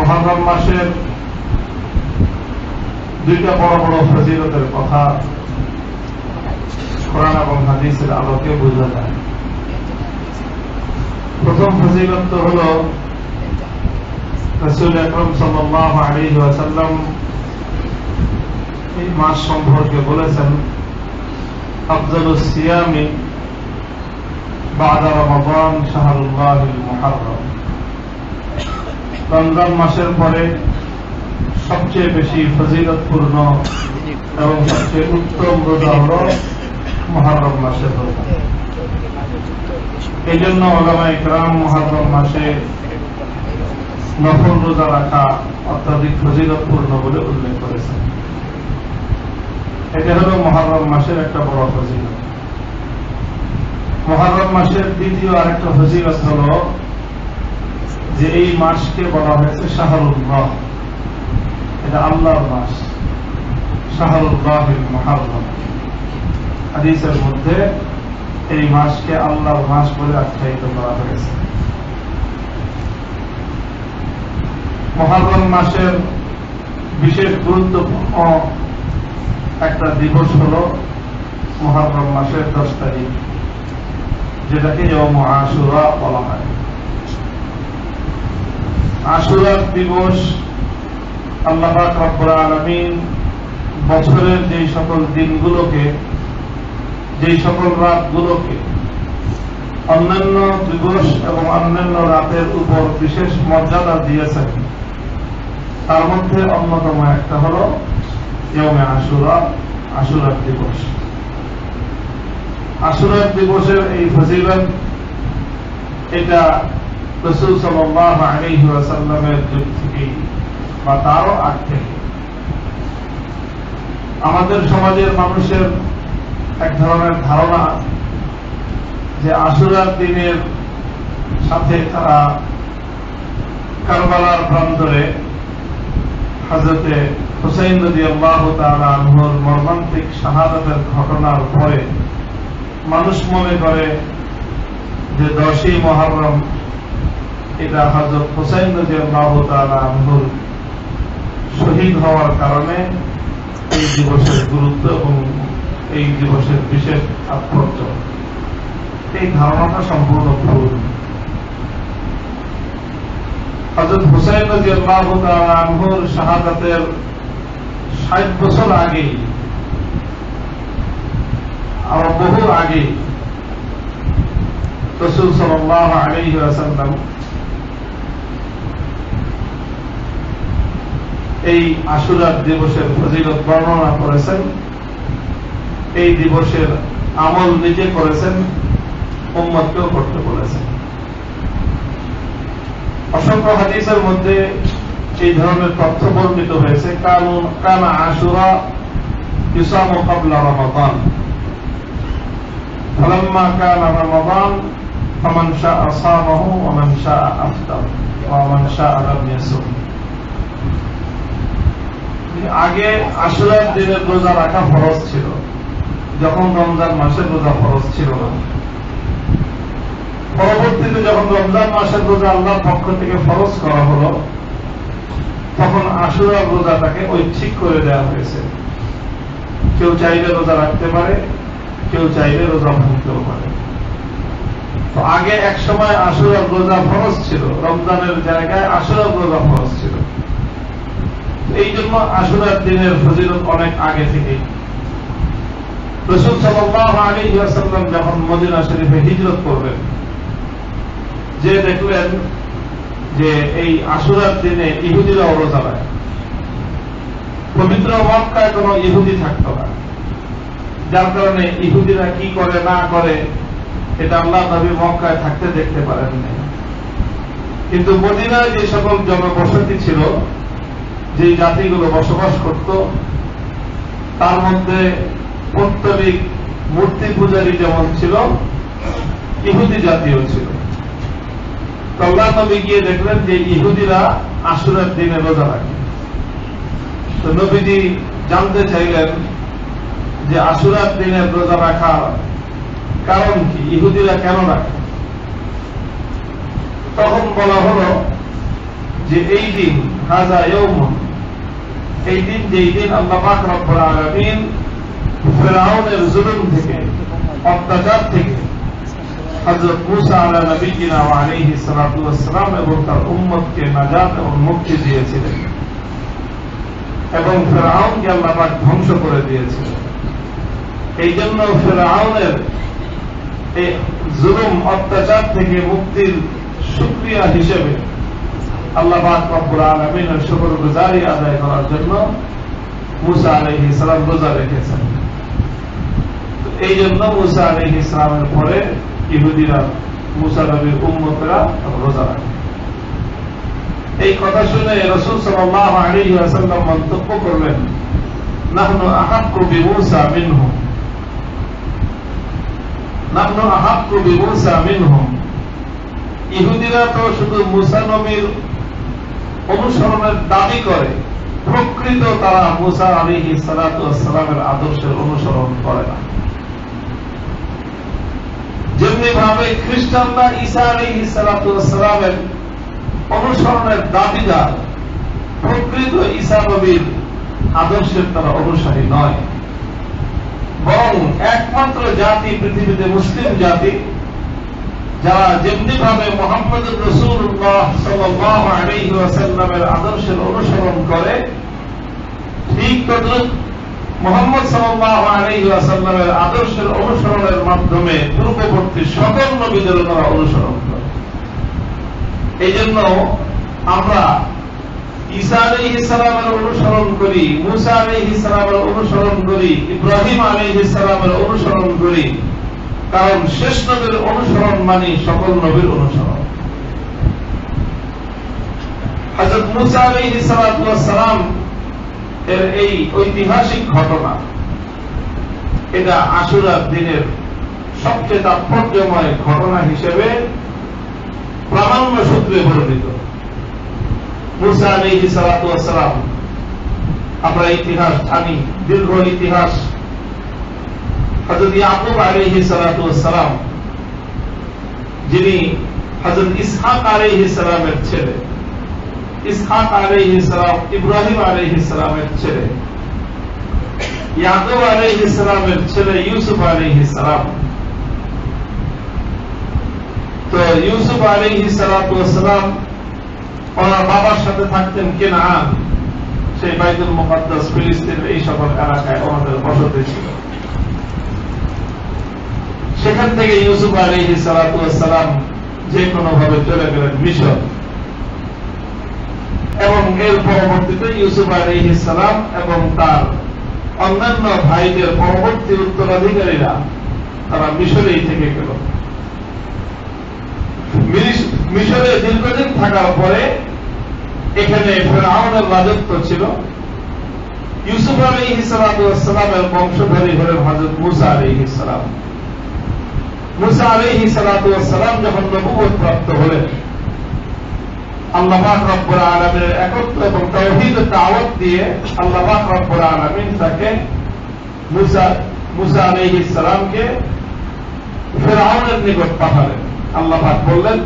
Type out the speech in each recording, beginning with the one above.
মুহররম মাসের দুইটা বড় বড় ফজিলতের কথা কোরআন এবং হাদিসের আলোকে বোঝা যায়। প্রথম ফজিলত হল রাসূল আকরাম সাল্লাল্লাহু আলাইহি ওয়াসাল্লাম এই মাস সম্পর্কে বলেছেন, আফজালুস সিয়ামি বা'দা রমাদান শাহরুল্লাহিল মুহাররম। রমজান মাসের পরে সবচেয়ে বেশি ফজিলতপূর্ণ এবং সবচেয়ে উত্তম রোজা হল মুহররম মাসের রোজা। এই জন্য উলামায়ে কেরাম মুহররম মাসে নফল রোজা রাখা অত্যাধিক ফজিলতপূর্ণ বলে উল্লেখ করেছেন। এটা হল মুহররম মাসের একটা বড় ফজিলত। মুহররম মাসের দ্বিতীয় আরেকটা ফজিলত হল যে এই মাসকে বলা হয়েছে শাহরুল্লাহ, এটা আল্লাহর মাস, শাহরুল্লাহিল মুহাররম। হাদিসের মধ্যে এই মাসকে আল্লাহর মাস বলে আখ্যায়িত করা হয়েছে। মুহররম মাসের বিশেষ গুরুত্বপূর্ণ একটা দিবস হল মুহররম মাসের 10 তারিখ, যেটাকে ইয়ৌম আশুরা বলা হয়। আশুরার দিবস আল্লাহ পাক রব্বুল আলামিন বছরের যেই সকল দিনগুলোকে, যেই সকল রাতগুলোকে অন্যান্য দিবস এবং অন্যান্য রাতের উপর বিশেষ মর্যাদা দিয়েছেন, তার মধ্যে অন্যতম একটা হল ইয়ৌমে আশুরা, আশুরার দিবস। আশুরার দিবসের এই ফজিলত এটা রাসূল সাল্লাল্লাহু আলাইহি ওয়াসাল্লামের যুগ থেকেই বা তারও আগ থেকে আমাদের সমাজের মানুষের এক ধরনের ধারণা যে আশুরার দিনের সাথে তারা কারবালার প্রান্তরে হযরতে হুসাইন রাদিয়াল্লাহু তাআলা আনহুর মর্মান্তিক শাহাদাতের ঘটনার পরে মানুষ মনে করে যে 10ই মুহররম এটা হযরত হুসাইন রাদিয়াল্লাহু তাআলা আনহুর শহীদ হওয়ার কারণে এই দিবসের গুরুত্ব এবং এই দিবসের বিশেষ তাৎপর্য। এই ধারণাটা সম্পূর্ণ ভুল। হযরত হুসাইন রাদিয়াল্লাহু তাআলা আনহুর শাহাদাতের 60 বছর আগে, আরো বহু আগে রাসূল সাল্লাল্লাহু আলাইহি ওয়াসাল্লাম এই আশুরার দিবসের ফজিলত বর্ণনা করেছেন। এই দিবসের আমল নিজে করেছেন, উম্মতকেও করতে বলেছেন। অসংখ্য হাদিসের মধ্যে এই ধরনের তথ্য বর্ণিত হয়েছে। কানা আশুরা ইউসামু ক্বাবলা রমাদান, ফালাম্মা কানা রমাদান ফামান শাআ সামাহু ওয়া মান শাআ আফতার ওয়া মান শাআ লাম ইয়াসুম। আগে আশুরার দিনের রোজা রাখা ফরজ ছিল, যখন রমজান মাসের রোজা ফরজ ছিল না। পরবর্তীতে যখন রমজান মাসের রোজা আল্লাহর পক্ষ থেকে ফরজ করা হলো, তখন আশুরার রোজাটাকে ঐচ্ছিক করে দেওয়া হয়েছে। কেউ চাইলে রোজা রাখতে পারে, কেউ চাইলে রোজা ভাঙতেও পারে। তো আগে এক সময় আশুরার রোজা ফরজ ছিল, রমজানের জায়গায় আশুরার রোজা ফরজ ছিল। এই জন্য আশুরার দিনের ফজিলত অনেক আগে থেকেই। রাসূল সাল্লাল্লাহু আলাইহি ওয়াসাল্লাম যখন মদিনা শরীফে হিজরত করবেন, যে দেখলেন যে এই আশুরার দিনে ইহুদিরাও রোজা রাখে। পবিত্র মক্কায় কোনো ইহুদি থাকতো না, যার কারণে ইহুদিরা কি করে না করে এটা আল্লাহ নবী মক্কায় থাকতে দেখতে পারেন না। কিন্তু মদিনায় যে সকল জনবসতি ছিল, যে জাতিগুলো বসবাস করত, তার মধ্যে পৌত্তলিক মূর্তি পূজারী যেমন ছিল, ইহুদি জাতীয় ছিল। আল্লাহ নবী গিয়ে দেখলেন যে ইহুদিরা আশুরার দিনে রোজা রাখে। তো নবীজি জানতে চাইলেন যে আশুরার দিনে রোজা রাখার কারণ কি, ইহুদিরা কেন রাখে। তখন বলা হলো যে এই দিন হাযা ইয়াউমুন, এই দিন যেই দিন আল্লাহ পাক রব্বুল আলামিন ফিরআউনের জুলুম থেকে, অত্যাচার থেকে হযরত মূসা আলা নবিয়িনা ওয়া আলাইহিস সালাতু ওয়াস সালাম এবং তার উম্মতকে নাজাত এবং মুক্তি দিয়েছিলেন এবং ফিরআউনকে আল্লাহ পাক ধ্বংস করে দিয়েছিলেন। এই জন্য ফিরআউনের এই জুলুম অত্যাচার থেকে মুক্তির শুকরিয়া হিসেবে আল্লাহ পাক রব্বুল আলামিনের শুকরগুজারি আদায় করার জন্য মূসা আলাইহিস সালাম রোজা রেখেছেন। এই জন্য মূসা আলাইহিস সালামের পরে ইহুদিরা, মূসা নবীর উম্মতরা রোজা রাখে। এই কথা শুনে রাসূল সাল্লাল্লাহু আলাইহি ওয়াসাল্লাম মন্তব্য করলেন, নাহনু আহাক্কু বিমূসা মিনহুম, নাহনু আহাক্কু বিমূসা মিনহুম। ইহুদিরা তো শুধু মূসা নবীর অনুসরণের দাবি করে, প্রকৃত তারা মূসা আলাইহিস সালাতু ওয়াস সালামের আদর্শের অনুসরণ করে না। যেমনি ভাবে খ্রিস্টানরা ঈসা আলাইহিস সালাতু ওয়াস সালামের অনুসরণের দাবিদার, প্রকৃত ঈসা নবীর আদর্শের তারা অনুসারী নয়। বরং একমাত্র জাতি পৃথিবীতে মুসলিম জাতি যারা যেমনি ভাবে মুহাম্মদুর রাসূলুল্লাহ সাল্লাল্লাহু আলাইহি ওয়াসাল্লামের আদর্শের অনুসরণ করে, ঠিক তদ্রুপ মুহাম্মদ সাল্লাল্লাহু আলাইহি ওয়াসাল্লামের আদর্শের অনুসরণের মাধ্যমে পূর্ববর্তী সকল নবীদের তারা অনুসরণ করে। এই জন্য আমরা ঈসা আলাইহিস সালামের অনুসরণ করি, মূসা আলাইহিস সালামের অনুসরণ করি, ইব্রাহিম আলাইহিস সালামের অনুসরণ করি, কারণ শেষ নবীর অনুসরণ মানে সকল নবীর অনুসরণ। হযরত মূসা আলাইহিস সালাতু ওয়াস সালাম এর এই ঐতিহাসিক ঘটনা, এটা আশুরার দিনের সবচেয়ে তাৎপর্যময় ঘটনা হিসেবে প্রামাণ্য সূত্রে বর্ণিত। মূসা আলাইহিস সালাতু ওয়াস সালাম, আমরা ইতিহাস জানি, দীর্ঘ ইতিহাস। হযরত ইয়াকুব আলাইহিস সালাতু ওয়াস সালাম, যিনি হযরত ইসহাক আলাইহিস সালামের ছেলে, ইসহাক আলাইহিস সালাম ইব্রাহিম আলাইহিস সালামের ছেলে, ইয়াকুব আলাইহিস সালামের ছেলে ইউসুফ আলাইহিস সালাম। তো ইউসুফ আলাইহিস সালাতু ওয়াস সালাম ওনার বাবার সাথে থাকতেন কেনান, সেই বাইতুল মুকাদ্দাস, ফিলিস্তিনের এই সকল এলাকায় ওনাদের বসতি ছিল। সেখান থেকে ইউসুফ আলাইহিস সালাতু ওয়াস সালাম যে কোনো ভাবে চলে গেলেন মিশর, এবং এর পরবর্তীতে ইউসুফ আলাইহিস সালাম এবং তার অন্যান্য ভাইদের পরবর্তী উত্তরাধিকারীরা তারা মিশরেই থেকে গেল। মিশরে দীর্ঘদিন থাকার পরে এখানে ফিরআউনের রাজত্ব ছিল। ইউসুফ আলাইহিস সালাতু ওয়াস সালামের বংশধরী হলেন হযরত মূসা আলাইহিস সালাম। মূসা আলাইহিস সালাতু ওয়াস সালাম যখন নবুয়ত প্রাপ্ত হলেন, আল্লাহ পাক রব্বুল আলামিনের একত্র এবং তাওহীদের দাওয়াত দিয়ে আল্লাহ পাক রব্বুল আলামিন তাকে মূসা আলাইহিস সালামকে ফিরআউনের নিকট পাঠালেন। আল্লাহ পাক বললেন,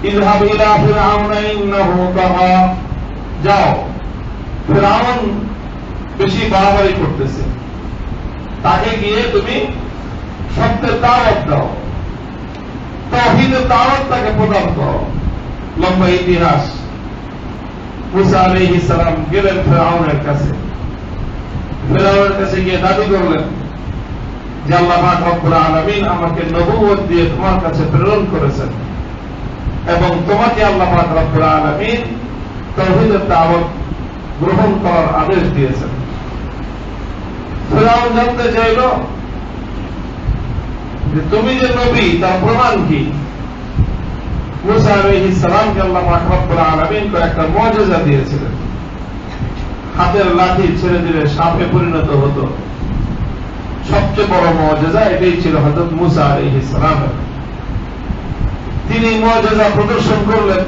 ইযহাব ইলা ফিরআউনা ইন্নাহু তাগা, যাও, ফিরআউন বেশি বাড়াবাড়ি করতেছে, তাকে গিয়ে তুমি সত্যের দাওয়াত দাও, তাওহীদের দাওয়াত তাকে প্রদান করো। লম্বা ইতিহাস। মূসা আলাইহিস সালাম গেলেন ফিরআউনের কাছে, ফিরআউনের কাছে গিয়ে দাবি করলেন যে আল্লাহ পাক রব্বুল আলামিন আমাকে নবুয়ত দিয়ে তোমার কাছে প্রেরণ করেছেন এবং তোমাকে আল্লাহ পাক রব্বুল আলামিন তাওহীদের দাওয়াত গ্রহণ করার আদেশ দিয়েছেন। ফিরআউন জানতে চাইল যে তুমি যে নবী তার প্রমাণ কি। মূসা আলাইহিস সালামকে আল্লাহ পাক রব্বুল আলামিন একটা মুজিজা দিয়েছিলেন, হাতের লাঠি ছেড়ে দিলে সাপে পরিণত হতো। সবচেয়ে বড় মুজিজা এটাই ছিল হযরত মূসা আলাইহিস সালামের। তিনি মুজিজা প্রদর্শন করলেন,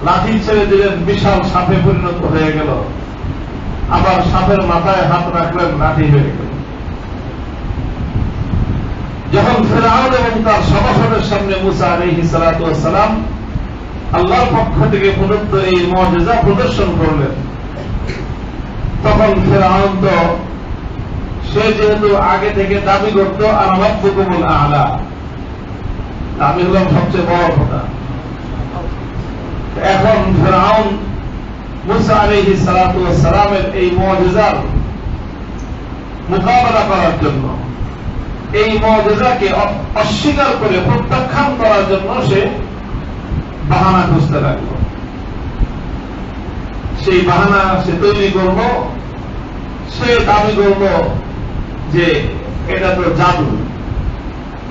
লাঠি ছেড়ে দিলেন, বিশাল সাপে পরিণত হয়ে গেল। আবার সাপের মাথায় হাত রাখলেন, লাঠি হয়ে গেল। যখন ফিরআউন এবং তার সভাসদের সামনে মূসা আলাইহিস সালাতু ওয়াস সালাম আল্লাহর পক্ষ থেকে প্রদত্ত এই মুআজিজা প্রদর্শন করলেন, তখন ফিরআউন তো সে যেহেতু আগে থেকে দাবি করত আনা রাব্বুকুমুল আ'লা, আমি হলাম সবচেয়ে বড় খোদা, এখন ফিরআউন মুসা আলাইহিস সালাতু ওয়াস সালামের এই মুআজিজার মোকাবেলা করার জন্য, এই মুআজিজাকে অস্বীকার করে প্রত্যাখ্যান করার জন্য সে বাহানা খুঁজতে লাগলো। সেই বাহানা সে তৈরি করল, সে দাবি করল যে এটা তো জাদু,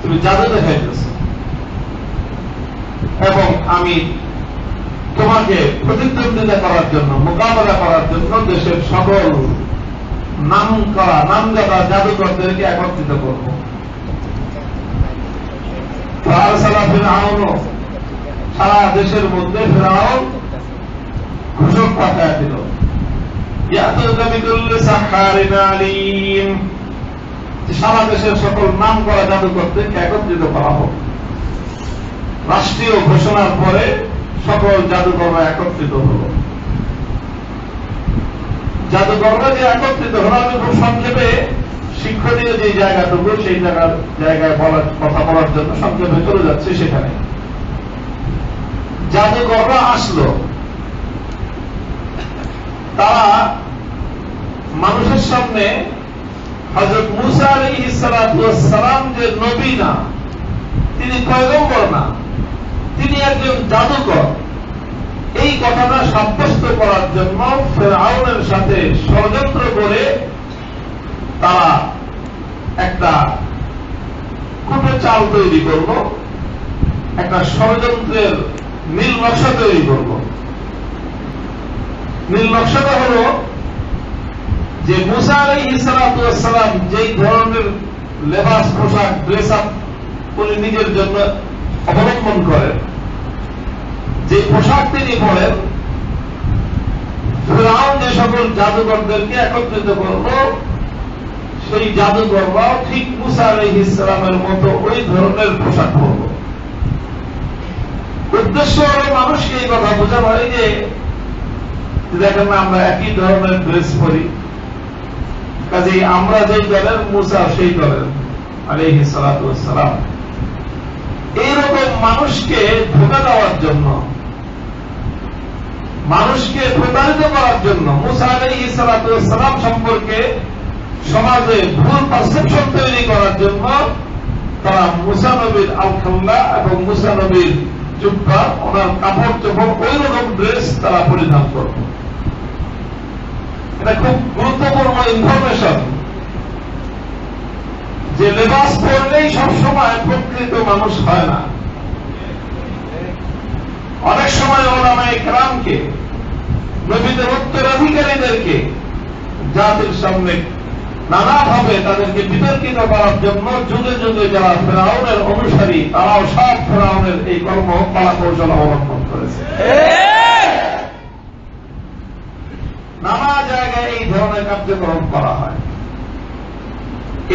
তুমি জাদু দেখাইতেছ এবং আমি তোমাকে প্রতিদ্বন্দ্বিতা করার জন্য, মোকাবেলা করার জন্য দেশের সকল নামজাদা জাদুকরদেরকে একত্রিত করব। সারা দেশের মধ্যে ফিরআউন ঘোষক পাঠায় দিল, সারা দেশের সকল নাম করা জাদুকরদেরকে একত্রিত করা হোক। রাষ্ট্রীয় ঘোষণার পরে সকল জাদুকররা একত্রিত হল। জাদুকররা যে একত্রিত হল, আমি খুব সংক্ষেপে শিক্ষণীয় যে জায়গাটুকু সেই জায়গায় কথা বলার জন্য সংক্ষেপে চলে যাচ্ছে। সেখানে জাদুকররা আসলো, তারা মানুষের সামনে হযরত মুসা আলাইহিস সালাতু ওয়াস সালাম যে নবী না, তিনি পয়গম্বর না, তিনি একজন জাদুকর, এই কথাটা সাব্যস্ত করার জন্য ফিরআউনের সাথে ষড়যন্ত্র করে তারা একটা কূটে চাল তৈরি করল, একটা ষড়যন্ত্রের নীল নকশা তৈরি করল। নীল নকশাটা হল যে মুসা আলাইহিস সালাতু ওয়াস সালাম যেই ধরনের লেবাস, পোশাক, ড্রেস আপ উনি নিজের জন্য অবলম্বন করেন, যে পোশাক তিনি পরেন, ফিরআউন যে সকল জাদুকরদেরকে একত্রিত করল, সেই জাদুকররাও ঠিক মুসা আলাইহিস সালামের মতো ওই ধরনের পোশাক পরল। উদ্দেশ্য হল মানুষকে এই কথা বোঝানো হয় যে দেখেন না, আমরা একই ধরনের ড্রেস পরি, কাজেই আমরা যেই দলের মুসা সেই দলের আলাইহিস সালাতু ওয়াস সালাম। এইরকম মানুষকে ধোঁকা দেওয়ার জন্য, মানুষকে প্রতারিত করার জন্য, মুসা আলাইহিস সালাতু ওয়াস সালাম সম্পর্কে সমাজে ভুল পারসেপশন তৈরি করার জন্য তারা মুসা নবীর আল-খাল্লা এবং মুসা নবীর জুব্বা, ওনার কাপড় চোপড়, ওই রকম ড্রেস তারা পরিধান করত। এটা খুব গুরুত্বপূর্ণ ইনফরমেশন যে লেবাস পরলেই সবসময় প্রকৃত মানুষ হয় না। অনেক সময় ওলামায়ে কেরামকে, নবীদের উত্তরাধিকারীদেরকে জাতির সামনে নানাভাবে তাদেরকে বিতর্কিত করার জন্য যুগে যুগে যারা ফিরআউনের অনুসারী, তারাও সব ফিরআউনের এই কর্ম কলা কৌশল অবলম্বন করেছে। নানা জায়গায় এই ধরনের কার্যক্রম করা হয়।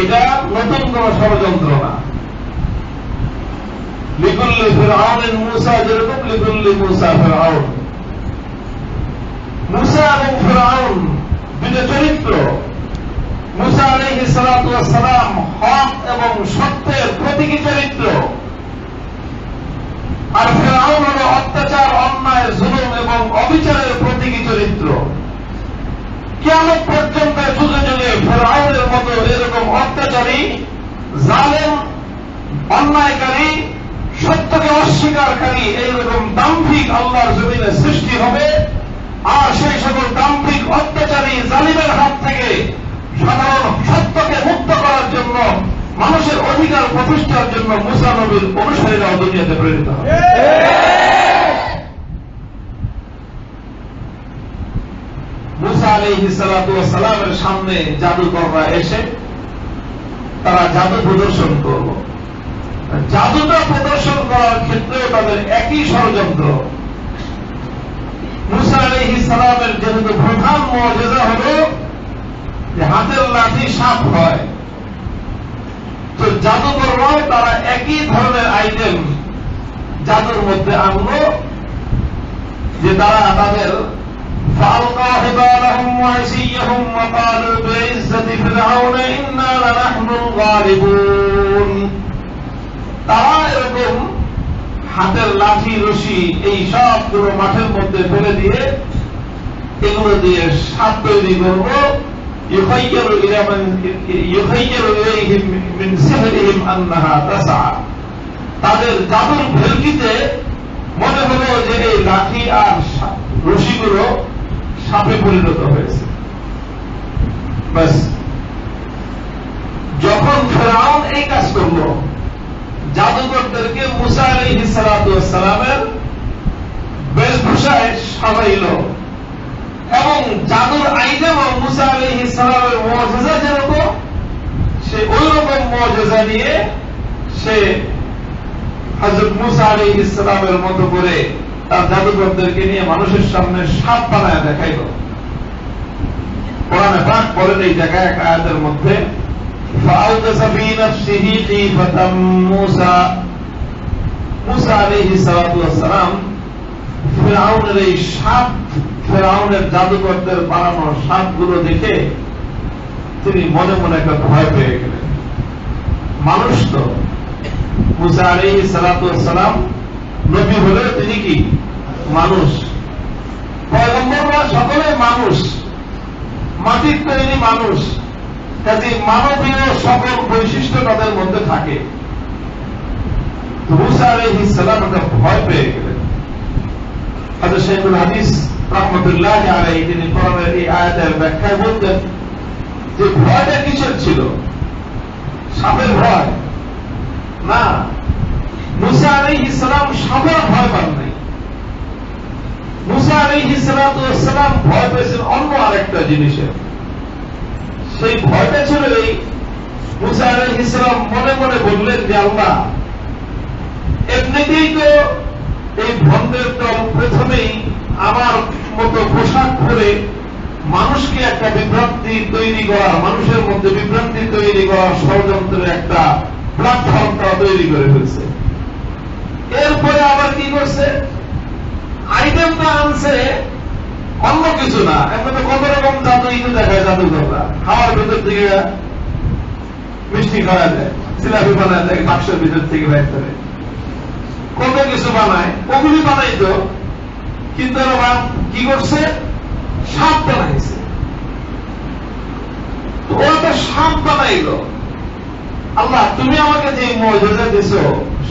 এটা নতুন কোন ষড়যন্ত্র না। লিকুল্লি ফিরআউনিন মুসা, যেরকম লিকুল্লি মুসা ফিরআউন। মুসা এবং ফিরআউন দুটো চরিত্র। মুসা আলাইহিস সালাতু ওয়াস সালাম হক এবং সত্যের প্রতীকী চরিত্র, আর ফিরআউন হল অত্যাচার, অন্যায়, জুলুম এবং অবিচারের প্রতীকী চরিত্র। কিয়ামত পর্যন্ত যুগে যুগে ফিরআউনের মতো এরকম অত্যাচারী, জালেম, অন্যায়কারী, সত্যকে অস্বীকারকারী এইরকম দাম্ভিক আল্লাহর জমিনে সৃষ্টি হবে। আর সেই সকল দাম্ভিক, অত্যাচারী, জালিমের হাত থেকে সাধারণ সত্যকে মুক্ত করার জন্য, মানুষের অধিকার প্রতিষ্ঠার জন্য মুসা নবীর অনুসারীরাও দুনিয়াতে প্রেরিত হবে। মুসা আলাইহিস সালাতু ওয়াস সালামের সামনে জাদুকররা এসে তারা জাদু প্রদর্শন করল। জাদুটা প্রদর্শন করার ক্ষেত্রে তাদের একই ষড়যন্ত্র। মুসা আলাইহিস সালামের যেহেতু প্রধান মুআজিজা হলো যে হাতের লাঠি সাপ হয়, তো জাদুকররাও তারা একই ধরনের আইটেম জাদুর মধ্যে আনলো যে তারা তাদের فألقى حبالهم وعصيهم وقالوا بعزة فرعون إنا لنحن الغالبون তারা এরকম হাতের লাঠি রশি এই সবগুলো মাঠের মধ্যে ফেলে দিয়ে এগুলো দিয়ে সাপ তৈরি করবো يخير إليهم من سحرهم أنها تسعى তাদের জাদুর ভেলকিতে মনে হলো যে এই লাঠি আর রশিগুলো সাপে পরিণত হয়েছে। বাস যখন ফেরাউন এই কাজ করলো, জাদুকরদেরকে মুসা আলাইহিস সালাতু ওয়াস সালামের বেশভূষায় সাজাইল এবং জাদুর আইটেম মুসা আলাইহিস সালামের মুআজিজা যেরকম সে ওই রকম মুআজিজা নিয়ে সে হযরত মুসা আলাইহিস সালামের মতো করে তার জাদুকরদেরকে নিয়ে মানুষের সামনে সাপ বানায় দেখাইল। কোরআনে পাক বলেন এই জায়গায় এক আয়াতের মধ্যে فأوجس في نفسه خيفة موسى মুসা আলাইহিস সালাতু ওয়াস সালাম ফিরআউনের এই সাপ, ফিরআউনের জাদুকরদের বানানো সাপগুলো দেখে তিনি মনে মনে একটা ভয় পেয়ে গেলেন। মানুষ তো মুসা আলাইহিস সালাতু ওয়াস সালাম নবী হলে তিনি কি মানুষ, পয়গম্বররা সকলে মানুষ, মাটির তৈরি মানুষ, কাজে মানবীয় সকল বৈশিষ্ট্য তাদের মধ্যে থাকে। মুসা আলাইহিস সালাম একটা ভয় পেয়ে গেলেন। হযরত শাইখুল হাদিস রাহমাতুল্লাহ আলাইহি তিনি কোরআনের এই আয়াতের ব্যাখ্যায় বলতেন যে ভয়টা কিসের ছিল? সাপের ভয় না, মুসা আলাইহিস সালাম সাপের ভয় পান নাই। মুসা আলাইহিস সালাতু ওয়াস সালাম ভয় পেয়েছেন অন্য আরেকটা জিনিসের। সেই ভয়টা ছিল এই, মুসা আলাইহিস সালাম মনে মনে বললেন যে আল্লাহ, এমনিতেই তো এই ভণ্ডের দল প্রথমেই আমার মতো পোশাক পরে মানুষকে একটা বিভ্রান্তি তৈরি করা, মানুষের মধ্যে বিভ্রান্তি তৈরি করার ষড়যন্ত্রের একটা প্ল্যাটফর্ম তৈরি করে ফেলছে। এরপরে আবার কি করছে? আইটেমটা আনছে অন্য কিছু না, এখন তো কত রকম জাদু ইঁদু দেখায় জাদুঘররা, খাওয়ার ভেতর থেকে মিষ্টি খাওয়া যায়, জিলাপি বানায় দেয় বাক্সের ভিতর থেকে বের করে, কত কিছু বানায়, ওগুলি বানাইতো, কিন্তু কি করছে? সাপ বানাইছে। ওরা তো সাপ বানাইল। আল্লাহ, তুমি আমাকে যে মুআজিজা দিছো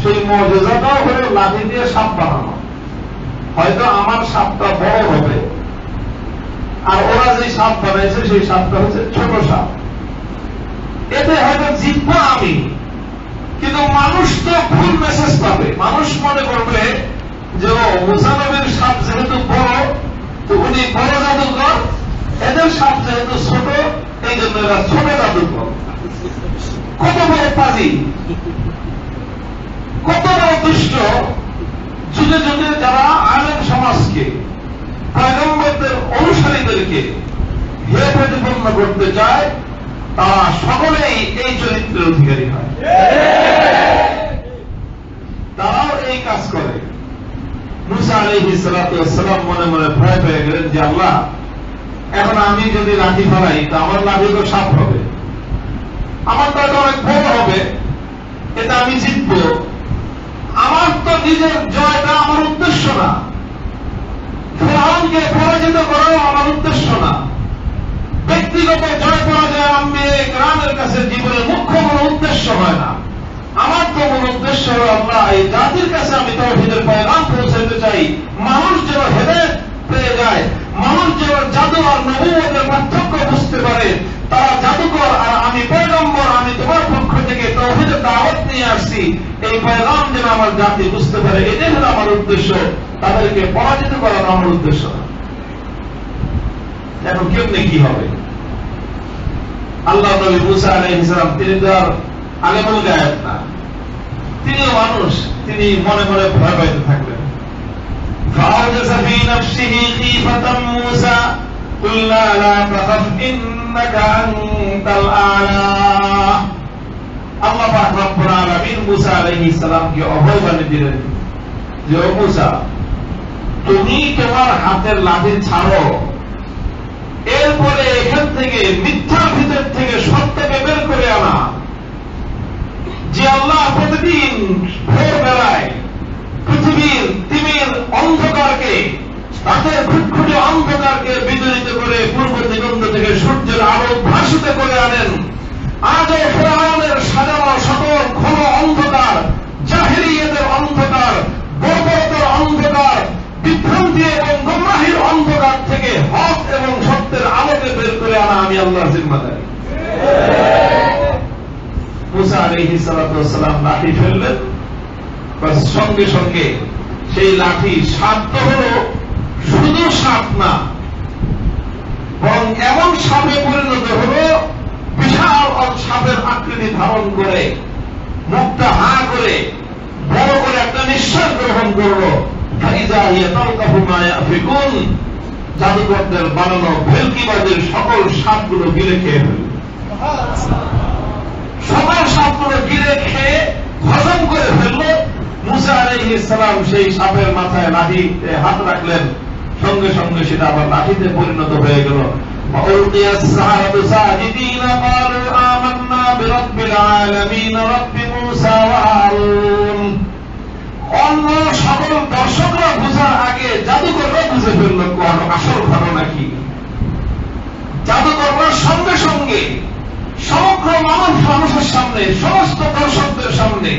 সেই মুআজিজাটাও হলো লাঠি দিয়ে সাপ বানানো। হয়তো আমার সাপটা বড় হবে, আর ওরা যে সাপ বানাইছে সেই সাপটা হচ্ছে ছোট সাপ। এতে হয়তো জিতবো আমি, কিন্তু মানুষ তো ভুল মেসেজ পাবে। মানুষ মনে করবে যে ও মুসা নবীর সাপ যেহেতু বড়, তো উনি বড় জাদুকর, এদের সাপ যেহেতু ছোট, এই জন্য এরা ছোট জাদুকর। কত বড় পাজি, কত বড় দুষ্ট! যুগে যুগে যারা আলেম সমাজকে, পয়গম্বরদের অনুসারীদেরকে হে প্রতিপন্ন করতে চায়, তারা সকলেই এই চরিত্রের অধিকারী হয়, তারাও এই কাজ করে। মুসা আলাইহিস সালাতু ওয়াস সালাম মনে মনে ভয় পেয়ে গেলেন যে আল্লাহ, এখন আমি যদি লাঠি ফেলাই তা আমার লাঠি তো সাপ হবে, আমার তো অনেক বড় হবে, এটা আমি জিতবো। আমার তো নিজের জয়টা আমার উদ্দেশ্য না, ফিরআউনকে পরাজিত করাও আমার উদ্দেশ্য না, ব্যক্তিগত জয় পরাজয় আমি গ্রামের কাছে জীবনের মুখ্য কোনো উদ্দেশ্য হয় না। আমার তো মূল উদ্দেশ্য হল আল্লাহ, এই জাতির কাছে আমি তাওহীদের পয়গাম পৌঁছাতে চাই, মানুষ যেন হেদায়েত পেয়ে যায়, মানুষ যেন জাদু আর নবুয়তের পার্থক্য বুঝতে পারে। তারা জাদুকর আর আমি পয়গম্বর, আমি তোমার পক্ষ থেকে তাওহীদের দাওয়াত নিয়ে আসছি, এই পয়গাম যেন আমার জাতি বুঝতে পারে, এটাই হলো আমার উদ্দেশ্য। তাদেরকে পরাজিত করানো আমার উদ্দেশ্য না। এখন কেমনে কি হবে? আল্লাহ নবী মুসা আলাইহিস সালাম তিনি তো আর আলেমুল গায়েব না, তিনিও মানুষ, তিনি মনে মনে ভয় পাইতে থাকলেন। فأوجس في نفسه خيفة موسى قلنا لا تخف إنك أنت الأعلى। আল্লাহ পাক রব্বুল আলামিন মুসা আলাইহিস সালামকে অভয় বাণী দিলেন যে ও মুসা, তুমি তোমার হাতের লাঠি ছাড়ো, এরপরে এখান থেকে মিথ্যার ভিতর থেকে সত্যকে বের করে আনা। যে আল্লাহ প্রতিদিন ভোরবেলায় পৃথিবীর তিমির অন্ধকারকে, রাতের খুটখুটে অন্ধকারকে বিদরিত করে পূর্ব দিগন্ত থেকে সূর্যের আলো ভাসিত করে আনেন, আজও ফেরাউনের সাজানো সকল ঘন অন্ধকার, জাহেলিয়াতের অন্ধকার, বর্বরতার অন্ধকার, বিভ্রান্তি এবং গুমরাহির অন্ধকার থেকে হক এবং সত্যের আলোকে বের করে আনা আমি আল্লাহর জিম্মাদারি। মুসা আলাইহিস সালাতু ওয়াস সালাম লাঠি ফেললেন, সঙ্গে সঙ্গে সেই লাঠি সাপ তো হলো শুধু সাপ না, বরং এমন সাপে পরিণত হলো, বিশাল সাপের আকৃতি ধারণ করে, মুখটা হা করে বড় করে একটা নিঃশ্বাস গ্রহণ করলো। জাদুকরদের বানানো ভেলকিবাজের সকল সাপগুলো গিলে খেয়ে ফেলল, সকল সাপগুলো গিলে খেয়ে হজম করে ফেলল। মুসা আলাইহিস সালাম সেই সাপের মাথায় লাঠিতে হাত রাখলেন, সঙ্গে সঙ্গে সেটা আবার লাঠিতে পরিণত হয়ে গেল। অন্য সকল দর্শকরা বুঝার আগে জাদুকররা বুঝে ফেলল আসল ঘটনা কি। জাদুকররা সঙ্গে সঙ্গে সমগ্র মানুষের সামনে, সমস্ত দর্শকদের সামনে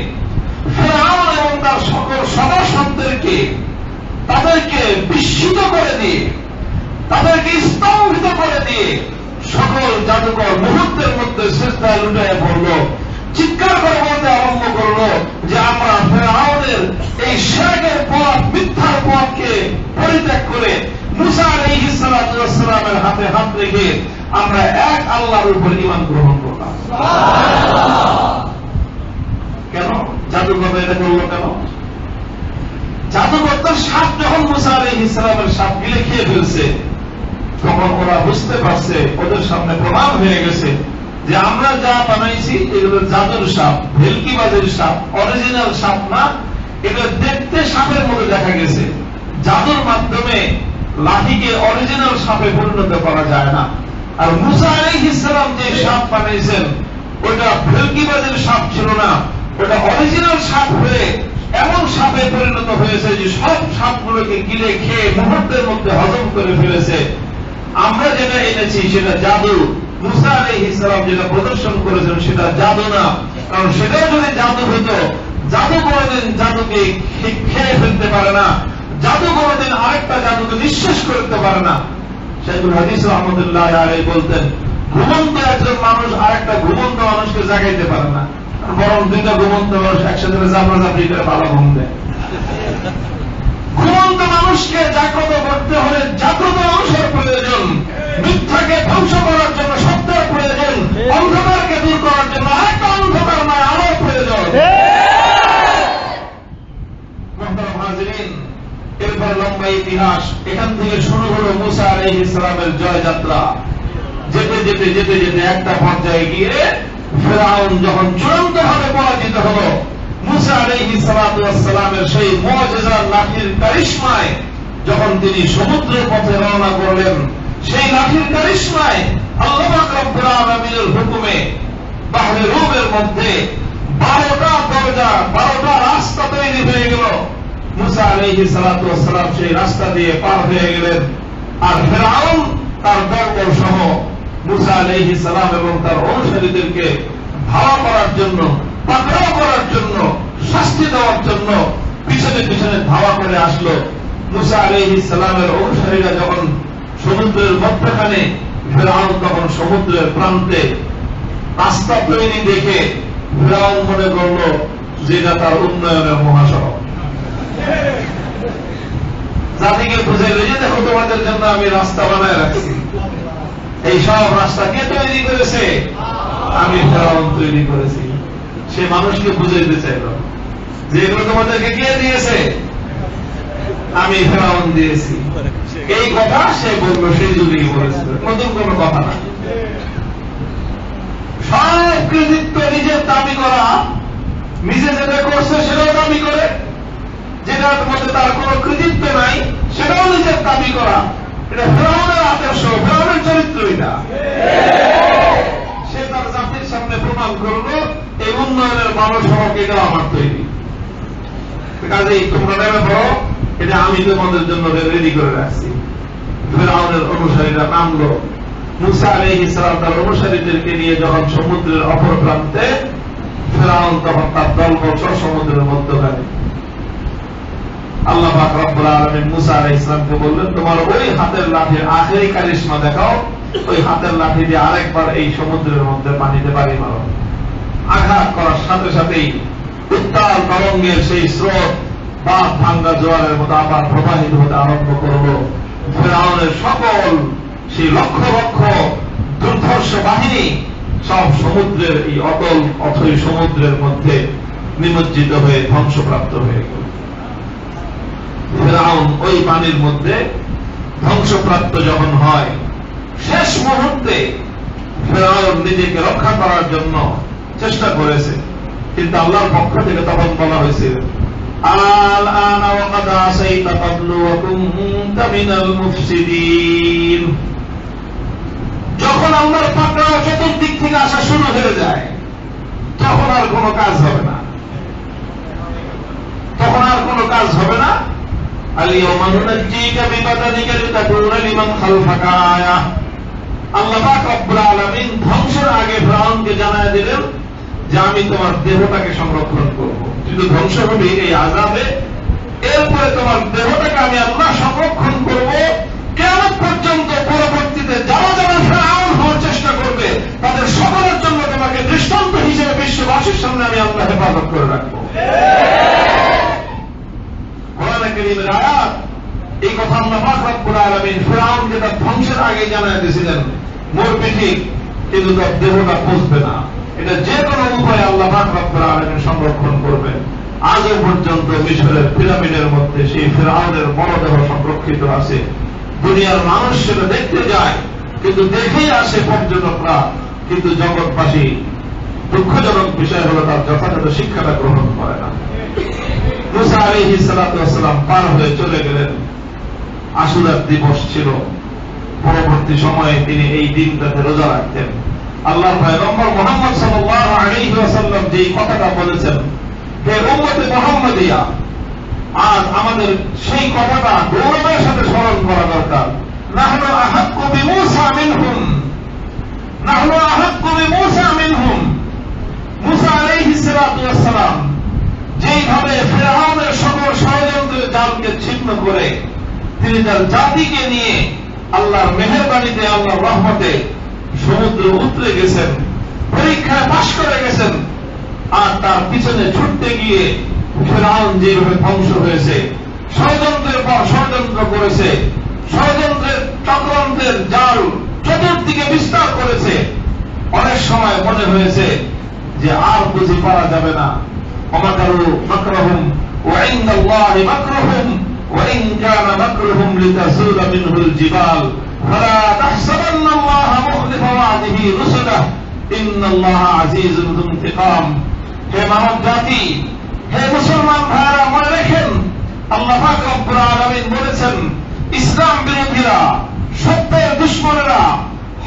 ফেরাউন এবং তার সকল সদস্যদেরকে তাদেরকে বিস্মিত করে দিয়ে, তাদেরকে স্তম্ভিত করে দিয়ে সকল জাদুকর মুহূর্তের মধ্যে সিজদায় লুটাইয়া পড়ল, চিৎকার করে বলতে আরম্ভ করল যে আমরা ফেরাউনের এই শিরকের পথ, মিথ্যার পথকে পরিত্যাগ করে মুসা আলাইহিস সালাতু ওয়াস সালামের হাতে হাত রেখে আমরা এক আল্লাহর উপর ঈমান গ্রহণ করলাম। কেন জাদুকর এটা করলো? কেন জাদুকর তার সাপ যখন মুসা আলাইহিস সালামের সাপ গিলে খেয়ে ফেলছে, তখন ওরা বুঝতে পারছে, ওদের সামনে প্রমাণ হয়ে গেছে যে আমরা যা বানাইছি এগুলো জাদুর সাপ, ভেলকিবাজের সাপ, অরিজিনাল সাপ না। এটা দেখতে সাপের মতো দেখা গেছে, জাদুর মাধ্যমে লাঠিকে অরিজিনাল সাপে পরিণত করা যায় না। আর মুসা আলাইহিস সালাম যে সাপ বানাইছেন ওটা ভেলকিবাজের সাপ ছিল না, ওটা অরিজিনাল সাপ হয়ে এমন সাপে পরিণত হয়েছে যে সব সাপগুলোকে গিলে খেয়ে মুহূর্তের মধ্যে হজম করে ফেলেছে। আমরা যেটা এনেছি সেটা জাদু, মুসা আলাইহিস সালাম যেটা প্রদর্শন করেছেন সেটা জাদু না। কারণ সেটাও যদি জাদু হতো, জাদু কোনদিন জাদুকে খেয়ে ফেলতে পারে না, জাদু কোনদিন আরেকটা জাদুকে নিঃশেষ করতে পারে না। শাইখুল হাদিস রাহমাতুল্লাহ আলাইহি বলতেন, ঘুমন্ত একজন মানুষ আরেকটা ঘুমন্ত মানুষকে জাগাইতে পারে না, বরং দুইটা ঘুমন্ত মানুষ একসাথে জাফরাজাফরি করে ভালো ঘুম দেয়। ঘুমন্ত মানুষকে জাগ্রত করতে হলে জাগ্রত মানুষের প্রয়োজন, মিথ্যাকে ধ্বংস করার জন্য সত্যের প্রয়োজন, অন্ধকারকে দূর করার জন্য আরেকটা অন্ধকার নয় আলোর প্রয়োজন। এরপর লম্বা ইতিহাস, এখান থেকে শুরু হলো মুসা আলাইহিস সালামের জয়যাত্রা। যেতে যেতে যেতে যেতে একটা পর্যায়ে গিয়ে ফেরাউন যখন চূড়ান্তভাবে পরাজিত হলো, মুসা আলাইহিস সালাতু ওয়াস সালামের সেই মুআজিজার লাঠির কারিশমায় যখন তিনি সমুদ্রের পথে রওনা করলেন, সেই লাঠির কারিশমায় আল্লাহ পাক রব্বুল আলামিনের হুকুমে বাহরে রুমের মধ্যে 12টা দরজা, 12টা রাস্তা তৈরি হয়ে গেল। মুসা আলাইহিস সালাতু ওয়াস সালাম সেই রাস্তা দিয়ে পার হয়ে গেলেন। আর ফেরাউন তার দলবল সহ মুসা আলাইহিস সালাম এবং তার অনুসারীদেরকে ধাওয়া করার জন্য, পাকড়াও করার জন্য, শাস্তি দেওয়ার জন্য পিছনে পিছনে ধাওয়া করে আসলো। মুসা আলাইহিস সালামের অনুসারীরা যখন সমুদ্রের মধ্যখানে, ফেরাউন তখন সমুদ্রের প্রান্তে রাস্তা তৈরি দেখে ফেরাউন মনে করল যে এটা তার উন্নয়নের মহাসড়ক। জাতিকে বুঝাইল যে দেখো তোমাদের জন্য আমি রাস্তা বানায় রাখছি, এই সব রাস্তা কে তৈরি করেছে? আমি ফেরাউন তৈরি করেছি। সে মানুষকে বুঝাইতে চাইল যে এগুলো তোমাদেরকে কে দিয়েছে? আমি ফেরাউন দিয়েছি। এই কথা সে বলল, সেই যুগেই বলেছিল, নতুন কোন কথা না। সব কৃতিত্ব নিজের দাবি করা, নিজে যেটা করছে সেটাও দাবি করে, যেটার মধ্যে তার কোন কৃতিত্ব নাই সেটাও নিজের দাবি করা, এটা ফেরাউনের আদর্শ, ফেরাউনের চরিত্র। এটা সে তার জাতির সামনে প্রমাণ করলো এই উন্নয়নের মানুষ হক এটাও আমার তৈরি, কাজেই তোমরা নেমে পড়ো, এটা আমি তোমাদের জন্য রেডি করে রাখছি। ফেরাউনের অনুসারীরা নামলো। মুসা আলাইহিস সালাম তার অনুসারীদেরকে নিয়ে যখন সমুদ্রের অপর প্রান্তে, ফেরাউন তখন তার দলবৎ সমুদ্রের মধ্যখানে। আল্লাহ পাক রব্বুল আলামিন মুসা আলাইহিস সালামকে বললেন, তোমার ওই হাতের লাঠির আখেরি কারিশমা দেখাও, ওই হাতের লাঠি দিয়ে আরেকবার এই সমুদ্রের মধ্যে পানিতে পানি মারো। আঘাত করার সাথে সাথেই উত্তাল তরঙ্গের সেই স্রোত বাঁধ ভাঙ্গা জোয়ারের মতো আবার প্রবাহিত হতে আরম্ভ করলো। ফেরাউনের সকল সেই লক্ষ লক্ষ দুর্ধর্ষ বাহিনী সব সমুদ্রের এই অতল অথই সমুদ্রের মধ্যে নিমজ্জিত হয়ে ধ্বংসপ্রাপ্ত হয়ে গেল। ফেরাউন ওই পানির মধ্যে ধ্বংসপ্রাপ্ত যখন হয়, শেষ মুহূর্তে ফেরাউন নিজেকে রক্ষা করার জন্য চেষ্টা করেছে, কিন্তু আল্লাহর পক্ষ থেকে তখন বলা হয়েছিল, আল-আনা ওয়া কাদ আসাইতা ক্বাবলু ওয়া কুনতা মিনাল মুফসিদিন। যখন আল্লাহর পাকড়াও চতুর্দিক থেকে আসা শুরু হয়ে যায়, তখন আর কোনো কাজ হবে না, তখন আর কোনো কাজ হবে না। আল-ইয়াওমা নুনাজ্জিকা বিবাদানিকা লিতাকুনা লিমান খালফাকা আয়া। আল্লাহ পাক রব্বুল আলামিন ধ্বংসের আগে ফেরাউনকে জানায় দিলেন যে আমি তোমার দেহটাকে সংরক্ষণ করব, কিন্তু ধ্বংস হবে এই আযাবে, এরপরে তোমার দেহটাকে আমি আল্লাহ সংরক্ষণ করব। কিয়ামত পর্যন্ত পরবর্তীতে যারা যারা ফেরাউন হওয়ার চেষ্টা করবে তাদের সকলের জন্য তোমাকে দৃষ্টান্ত হিসেবে বিশ্ববাসীর সামনে আমি আল্লাহ হেফাজত করে রাখবো। কোরআনে কারীমের আয়াত, এই কথা আল্লাহ পাক রব্বুল আলামিন ফেরাউনকে তার ধ্বংসের আগে জানায় দিয়েছিলেন, মরবে ঠিক কিন্তু তার দেহটা পচবে না। এটা যে কোনো উপায়ে আল্লাহ পাক রব্বুল আলামিন সংরক্ষণ করবেন। আজও পর্যন্ত মিশরের পিরামিডের মধ্যে সেই ফেরাউনের মরদেহ সংরক্ষিত আছে। দুনিয়ার মানুষ সেটা দেখতে যায়, কিন্তু দেখেই আসে পর্যটকরা, কিন্তু জগৎবাসী দুঃখজনক বিষয় হলো তার যথাযথ শিক্ষাটা গ্রহণ করে না। মুসা আলাইহিস সালাতু ওয়াস সালাম পার হয়ে চলে গেলেন। আশুরার দিবস ছিল, পরবর্তী সময়ে তিনি এই দিনটাতে রোজা রাখতেন। আল্লাহর পয়গম্বর মুহাম্মদ সাল্লাল্লাহু আলাইহি ওয়াসাল্লাম যে কথাটা বলেছেন, হে উম্মতে মুহাম্মাদিয়া, আজ আমাদের সেই কথাটা গৌরবের সাথে স্মরণ করা দরকার। নাহনু আহাক্কু বিমূসা মিনহুম, নাহনু আহাক্কু বিমূসা মিনহুম। মুসা আলাইহিস সালাতু ওয়াস সালাম যেইভাবে ফেরাউনের সকল ষড়যন্ত্রের জালকে ছিন্ন করে তিনি তার জাতিকে নিয়ে আল্লাহর মেহেরবানিতে, আল্লাহর রহমতে সমুদ্র উতরে গেছেন, পরীক্ষায় পাশ করে গেছেন, আর তার পিছনে ছুটতে গিয়ে ফেরাউন যেভাবে ধ্বংস হয়েছে, ষড়যন্ত্রের পর ষড়যন্ত্র করেছে, ষড়যন্ত্রের চক্রান্তের জাল চতুর্দিকে বিস্তার করেছে, অনেক সময় মনে হয়েছে যে আর বুঝি পারা যাবে না। ওমাকারু মাকরহুম ওয়া ইনদাল্লাহি মাকরুহুম ওয়া ইন কানা মাকরুহুম লিতাযুলা মিনহুল জিবাল ফালা তাহসাবান্নাল্লাহা মুখলিফা ওয়া'দিহি রুসুলাহ ইন্নাল্লাহা আজিজুন যু ইনতিকাম। হে মানব জাতি, হে মুসলমান ভাইরা, মনে রাখেন আল্লাহ পাক রব্বুল আলামিন বলেছেন, ইসলাম বিরোধীরা, সত্যের দুশমনেরা,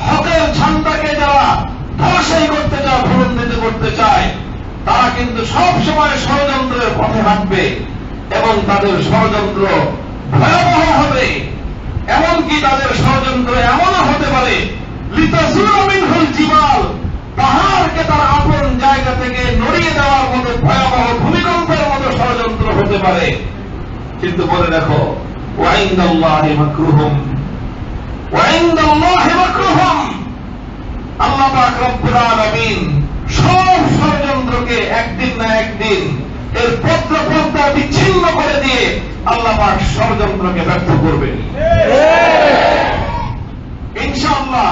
হকের ঝান্ডাকে যারা ধরাশায়ী করতে চায়, ভুলন্দিত করতে চায়, তারা কিন্তু সব সময় ষড়যন্ত্রের পথে হাঁটবে এবং তাদের ষড়যন্ত্র ভয়াবহ হবে। এমনকি তাদের ষড়যন্ত্র এমনও হতে পারে লিতাযুলা মিনহুল জিবাল, পাহাড়কে তার আপন জায়গা থেকে নড়িয়ে দেওয়ার মতো ভয়াবহ ভূমিকম্পের মতো ষড়যন্ত্র হতে পারে। কিন্তু বলে দেখো, ওয়া ইনদাল্লাহি মাকরুহুম ওয়া ইনদাল্লাহি মাকরুহুম। আল্লাহ পাক রব্বুল আলামিন সব ষড়যন্ত্রকে একদিন না একদিন এর পত্র বিচ্ছিন্ন করে দিয়ে আল্লাহ পাক ষড়যন্ত্রকে ব্যর্থ করবেন ইনশাআল্লাহ।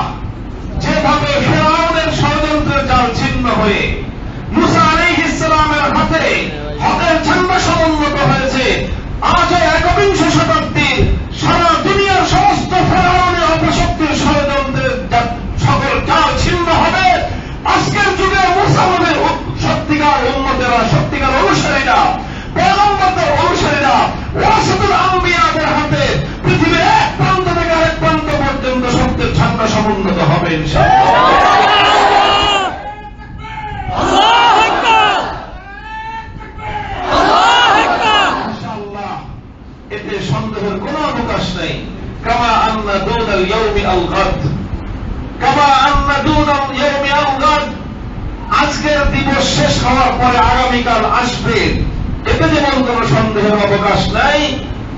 যেভাবে ফেরাউনের ষড়যন্ত্রের জাল ছিন্ন হয়ে মুসা আলাইহিস সালামের হাতে হকের ঝান্ডা সমুন্নত হয়েছে, আজ একবিংশ শতাব্দীর সারা দুনিয়ার সমস্ত ফেরাউনের অপশক্তির ষড়যন্ত্রের সকল জাল ছিন্ন হবে। আজকের যুগে মুসলমানদের সত্যিকার উম্মতেরা, সত্যিকার অনুসারীরা, পয়গম্বরদের অনুসারীরা ওয়ারাসাতুল আম্বিয়াদের হাতে হবে ইনশাআল্লাহ। ইনশাআল্লাহ এতে সন্দেহের কোনো অবকাশ নেই। কামা আন্না দুনাল ইয়াউমি আল গাদ, কামা আন্না দুনাল ইয়াউমি আল গাদ, আজকের দিবস শেষ হওয়ার পরে আগামীকাল আসবে, এতে যেমন কোনো সন্দেহের অবকাশ নাই।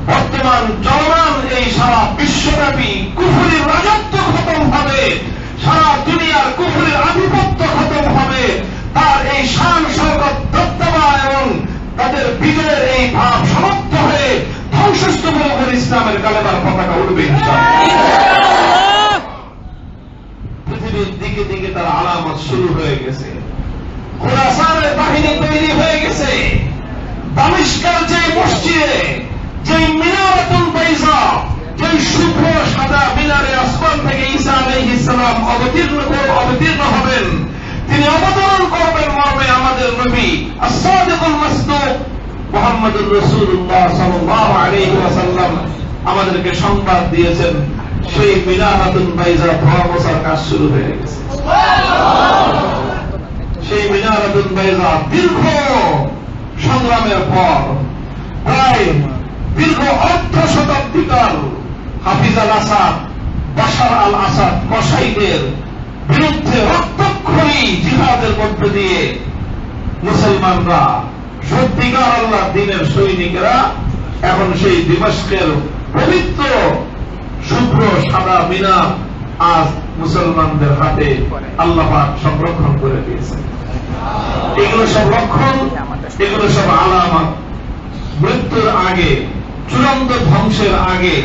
বর্তমান চলমান এই সারা বিশ্বব্যাপী কুফরির রাজত্ব খতম হবে, সারা দুনিয়ার কুফরির আধিপত্য খতম হবে, তার এই শান শওকত দবদবা এবং তাদের বিজয়ের এই ভাব সমাপ্ত হয়ে ধ্বংসস্তূপের উপর ইসলামের কালেমার পতাকা উঠবে ইনশাআল্লাহ। পৃথিবীর দিকে দিকে তার আলামত শুরু হয়ে গেছে, খুরাসানের বাহিনী তৈরি হয়ে গেছে, দামিশকের যে মসজিদে যে মিনারাতুল বাইজা, যে শুভ্র সাদা মিনারে আসমান থেকে ঈসা আলাইহিস সালাম অবতীর্ণ হবেন, তিনি অবতরণ করবেন মর্মে আমাদের নবী as-সাদিকুল মাসদুক মুহাম্মদুর রাসূলুল্লাহ সাল্লাল্লাহু আলাইহি ওয়াসাল্লাম আমাদেরকে সংবাদ দিয়েছেন। সেই মিনারাতুল বাইজা ধোয়া মোছার কাজ শুরু হয়ে গেছে। সেই মিনারাতুল বাইজা দীর্ঘ সংগ্রামের পর, প্রায় দীর্ঘ অর্ধ শতাব্দীকাল হাফিজ আল আসাদ, বাশার আল আসাদ কসাইদের বিরুদ্ধে রক্তক্ষয়ী জিহাদের মধ্য দিয়ে মুসলমানরা, সত্যিকার আল্লাহ দ্বীনের সৈনিকেরা এখন সেই দিমাশকের পবিত্র শুভ্র সাদা মিনার আজ মুসলমানদের হাতে আল্লাহ পাক সংরক্ষণ করে দিয়েছেন। এগুলো সব লক্ষণ, এগুলো সব আলামত। মৃত্যুর আগে, চূড়ান্ত ধ্বংসের আগে,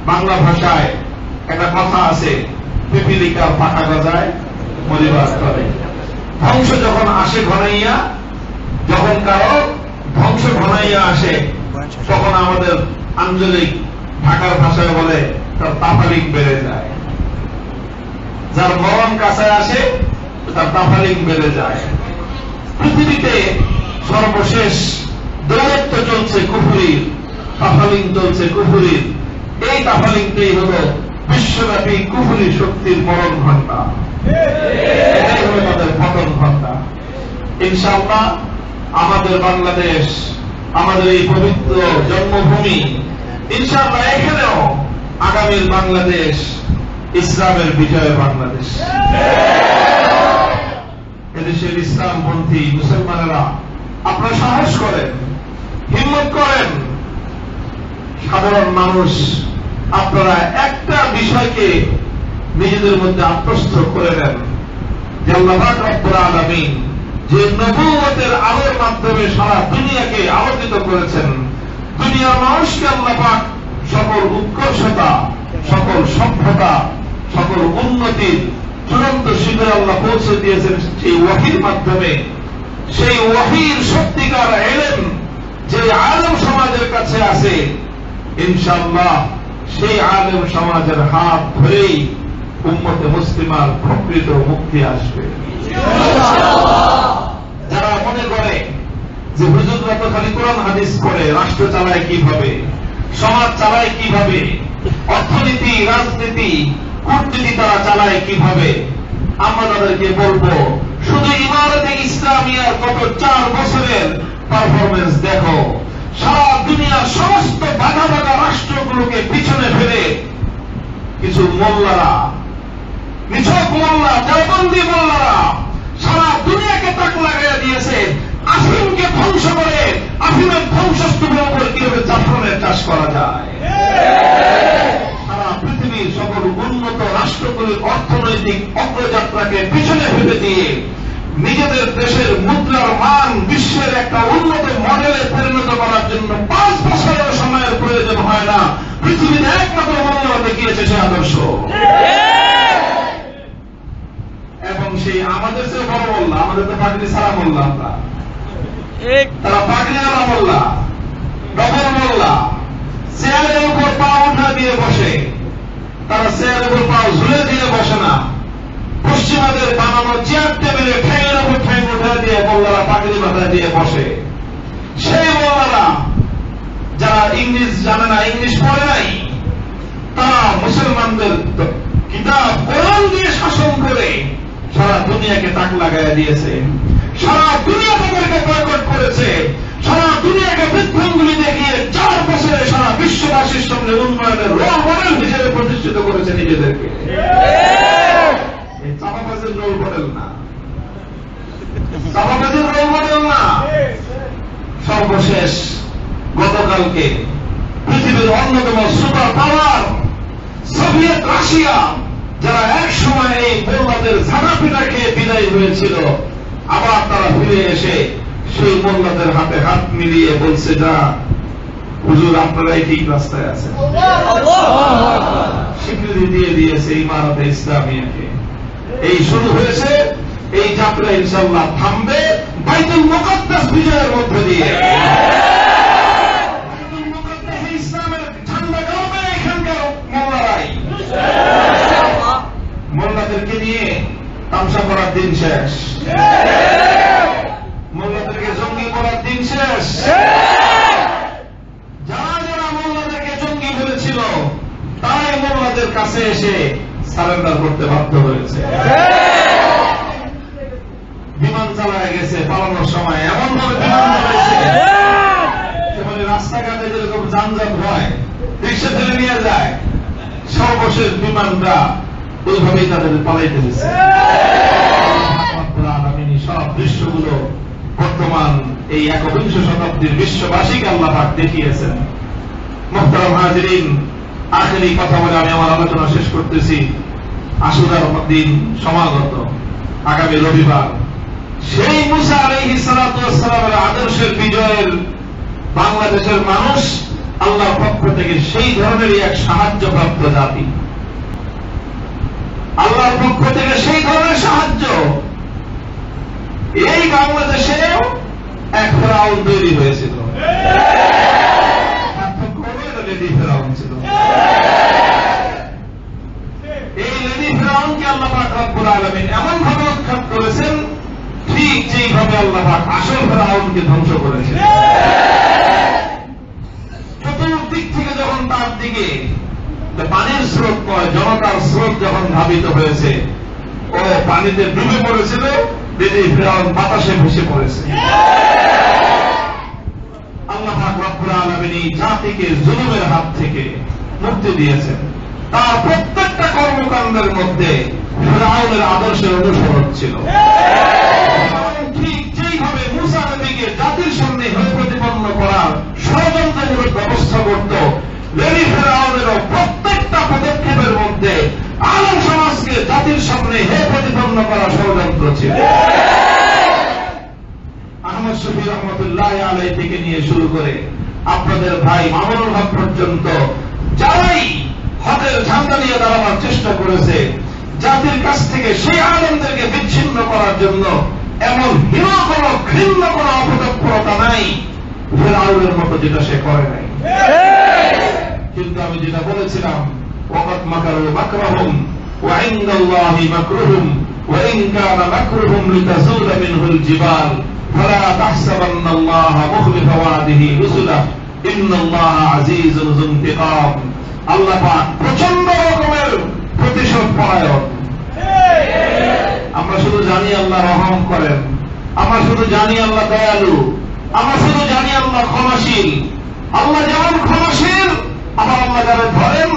বাংলা ভাষায় একটা কথা আছে, পিপিলিকার পাখা গজায় মরিবার করে। ধ্বংস যখন আসে ঘনাইয়া, যখন কারো ধ্বংস ঘনাইয়া আসে, তখন আমাদের আঞ্চলিক ঢাকার ভাষায় বলে তার তাফালিক বেড়ে যায়। যার মরণ কাছে আসে তার তাফালিক বেড়ে যায়। পৃথিবীতে সর্বশেষ দৌরত্ব চলছে কুফরির, তাফালিং চলছে কুফরির। এই তাফালিংটাই হল বিশ্বব্যাপী কুফরি শক্তির মরণ ঘণ্টা, এটাই হল তাদের পতন ঘণ্টা। ইনশাআল্লাহ আমাদের বাংলাদেশ, আমাদের এই পবিত্র জন্মভূমি, ইনশাআল্লাহ এখানেও আগামীর বাংলাদেশ ইসলামের বিজয়ের বাংলাদেশ। এদেশের ইসলামপন্থী মুসলমানেরা আপনারা সাহস করেন, হিম্মত করেন। সাধারণ মানুষ আপনারা একটা বিষয়কে নিজেদের মধ্যে আত্মস্থ করে নেন যে আল্লাহ পাক রব্বুল আলামিন যে নবুয়তের আলোর মাধ্যমে সারা দুনিয়াকে আলোকিত করেছেন, দুনিয়ার মানুষকে আল্লাহ পাক সকল উৎকর্ষতা, সকল সভ্যতা, সকল উন্নতির চূড়ান্ত শিখরে আল্লাহ পৌঁছে দিয়েছেন সেই ওয়াহির মাধ্যমে। সেই ওয়াহির সত্যিকার এলেম যে আলেম সমাজের কাছে আছে, ইনশাআল্লাহ সেই আলেম সমাজের হাত ধরেই উম্মতে মুসলিমার প্রকৃত মুক্তি আসবে। যারা মনে করে যে হুজুররা তো খালি কোরআন হাদিস পড়ে, রাষ্ট্র চালায় কিভাবে, সমাজ চালায় কিভাবে, অর্থনীতি, রাজনীতি, কূটনীতি তারা চালায় কিভাবে, আমরা তাদেরকে বলবো শুধু ইমারতে ইসলামিয়ার গত 4 বছরের পারফরমেন্স দেখো। সারা দুনিয়ার সমস্ত বাঘা বাঘা রাষ্ট্রগুলোকে পিছনে ফেলে কিছু মোল্লারা, নিছক মোল্লা, দেওবন্দি মোল্লারা সারা দুনিয়াকে তাক লাগাইয়া দিয়েছে আফিমকে ধ্বংস করে, আফিমের ধ্বংসস্তূপের উপর কিভাবে জাফরানের চাষ করা যায়। সারা পৃথিবীর সকল উন্নত রাষ্ট্রগুলির অর্থনৈতিক অগ্রযাত্রাকে পিছনে ফেলে দিয়ে নিজেদের দেশের মুদ্রার মান বিশ্বের একটা উন্নত মডেলে পরিণত করার জন্য 5 বছরের সময়ের প্রয়োজন হয় না। পৃথিবীতে একমাত্র মোল্লা দেখিয়েছে সে আদর্শ। এবং সেই আমাদের চেয়ে বড় মোল্লা, আমাদের তো পাগড়ি ছাড়া মোল্লা, আমরা তারা পাগড়িওয়ালা মোল্লা, ডবল মোল্লা, চেয়ারের উপর পা উঠা দিয়ে বসে। তারা চেয়ারের উপর পা ঝুলে দিয়ে বসে না, পশ্চিমাদের বানানো চেয়ার টেবিলে ঠ্যাঙের উপর ঠ্যাং উঠা দিয়ে মোল্লারা পাগড়ি মাথায় দিয়ে বসে। সেই মোল্লারা যারা ইংলিশ জানে না, ইংলিশ পড়ে নাই, তারা মুসলমানদের কিতাব কোরআন দিয়ে শাসন দুনিয়াকে তাক লাগাইয়া দিয়েছে, সারা দুনিয়া তাদেরকে বয়কট করেছে, সারা দুনিয়াকে বিধ্বংগুলি দেখিয়ে 4 বছরে সারা বিশ্ববাসীর সামনে উন্নয়নের রোল মডেল হিসেবে প্রতিষ্ঠিত করেছে নিজেদেরকে। এই চাপাবাজের রোল মডেল না, চাপাবাজের রোল মডেল না। সর্বশেষ গতকালকে পৃথিবীর অন্যতম সুপার পাওয়ার সোভিয়েত রাশিয়া, যারা এক সময় এই মোল্লাদের ঝাঁটাপিটা খেয়ে বিদায় হয়েছিল, আবার তারা ফিরে এসে সেই মোল্লাদের হাতে হাত মিলিয়ে বলছে, যা হুজুর আপনারাই ঠিক রাস্তায় আছেন। স্বীকৃতি দিয়ে দিয়েছে ইমারতে ইসলামিয়াকে। এই শুরু হয়েছে, এই যাত্রা ইনশাআল্লাহ থামবে বাইতুল মুকাদ্দাস বিজয়ের মধ্য দিয়ে। বাইতুল মুকাদ্দাসে ইসলামের ঝান্ডা গাড়বে এখানকার মোল্লারাই। মোল্লাদেরকে নিয়ে তামসা করার দিন শেষ, মোল্লাদেরকে জঙ্গি করার দিন শেষ। যারা যারা মোল্লাদেরকে জঙ্গি বলেছিল তারাই মোল্লাদের কাছে এসে সারেন্ডার করতে বাধ্য হয়েছে। বিমান চালায় গেছে পালানোর সময়, এমন ভাবে বিমান চালাইছে যেমন রাস্তাঘাটে যেরকম যানজট হয়, রিক্সা ঠেলে নিয়ে যায়, সর্বশেষ বিমানটা ওইভাবেই তাদের পালাইতে হয়েছে। সব দৃশ্যগুলো বর্তমান এই একবিংশ শতাব্দীর বিশ্ববাসীকে আল্লাহ পাক দেখিয়েছেন। মুহতারাম হাজিরিন, আখেরি কথা বলে আমি আমার আলোচনা শেষ করতেছি। আশুরার দিন সমাগত, আগামী রবিবার। সেই মুসা আলাইহিস সালাতু ওয়াস সালামের আদর্শের বিজয়ের বাংলাদেশের মানুষ আল্লাহর পক্ষ থেকে সেই ধরনেরই এক সাহায্যপ্রাপ্ত জাতি। আল্লাহর পক্ষ থেকে সেই ধরনের সাহায্য এই বাংলাদেশেও এক ফেরাউন তৈরি হয়েছিল। লেডি ফেরাউন ছিল। এই লেডি ফেরাউনকে আল্লাহ পাক রব্বুল আলামিন এমন ভাবে উৎখাত করেছেন, ঠিক যেইভাবে আল্লাহ পাক আসল ফেরাউনকে ধ্বংস করেছেন। চতুর্দিক থেকে যখন তার দিকে পানির স্রোত পড়ে, জনতার স্রোত যখন ধাবিত হয়েছে, ও পানিতে ডুবে পড়েছিল, লেডি ফেরাউন বাতাসে ভেসে পড়েছে। আল্লাহ পাক রব্বুল আলামিন এই জাতিকে জুলুমের হাত থেকে মুক্তি দিয়েছেন। তার প্রত্যেকটা কর্মকাণ্ডের মধ্যে ফেরাউনের আদর্শের অনুসরণ ছিল। ঠিক যেইভাবে মুসা নবীকে জাতির সামনে হয়ে প্রতিপন্ন করার ষড়যন্ত্রমূলক ব্যবস্থা করত, লেডি ফেরাউনেরও প্রত্যেকটা পদক্ষেপের মধ্যে আলেম সমাজকে জাতির সামনে হে প্রতিপন্ন করার ষড়যন্ত্র ছিল। আহমদ শফি রহমতুল্লাহ আলাইহি থেকে নিয়ে শুরু করে আপনাদের ভাই মামুনুল হক পর্যন্ত যারাই হকের ঝান্ডা নিয়ে দাঁড়াবার চেষ্টা করেছে, জাতির কাছ থেকে সেই আলেমদেরকে বিচ্ছিন্ন করার জন্য এমন হীন কোন ঘৃণ্য কোন অপতৎপরতা নাই ফেরাউনের মতো, যেটা সে করে নাই। কিন্তু আমি যেটা বলেছিলাম, ওয়াকাদ মাকারু মাকরাহুম ওয়া ইনদাল্লাহি মাকরুহুম ওয়া ইন কানা মাকরুহুম লিতাযুলা মিনহুল জিবাল ফালা তাহসাবান্নাল্লাহা মুখলিফা ওয়াদিহি রুসুলাহ ইন্নাল্লাহা আজিজুন যু ইনতিকাম। আল্লাহ পাক প্রচন্ড রকমের প্রতিশোধ পরায়ণ। আমরা শুধু জানি আল্লাহ রহম করেন, আমরা শুধু জানি আল্লাহ দয়ালু, আমরা শুধু জানি আল্লাহ ক্ষমাশীল। আল্লাহ যেমন ক্ষমাশীল, আবার আল্লাহ যারা ধরেন